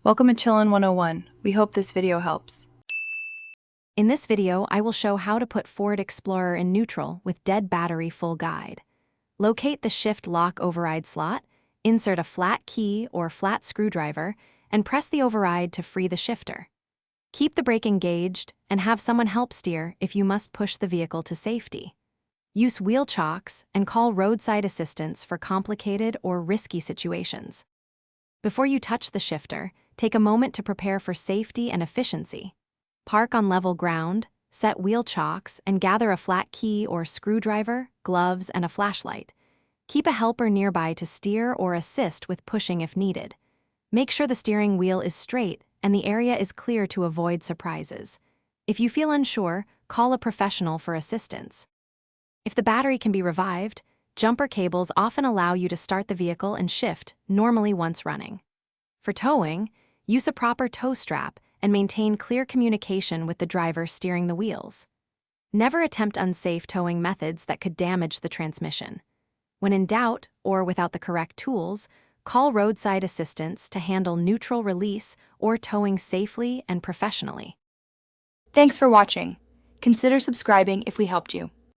Welcome to Chillin' 101. We hope this video helps. In this video, I will show how to put Ford Explorer in neutral with dead battery full guide. Locate the shift lock override slot, insert a flat key or flat screwdriver, and press the override to free the shifter. Keep the brake engaged and have someone help steer if you must push the vehicle to safety. Use wheel chocks and call roadside assistance for complicated or risky situations. Before you touch the shifter, take a moment to prepare for safety and efficiency. Park on level ground, set wheel chocks, and gather a flat key or screwdriver, gloves, and a flashlight. Keep a helper nearby to steer or assist with pushing if needed. Make sure the steering wheel is straight and the area is clear to avoid surprises. If you feel unsure, call a professional for assistance. If the battery can be revived, jumper cables often allow you to start the vehicle and shift, normally once running. For towing, use a proper tow strap and maintain clear communication with the driver steering the wheels. Never attempt unsafe towing methods that could damage the transmission. When in doubt or without the correct tools, call roadside assistance to handle neutral release or towing safely and professionally. Thanks for watching. Consider subscribing if we helped you.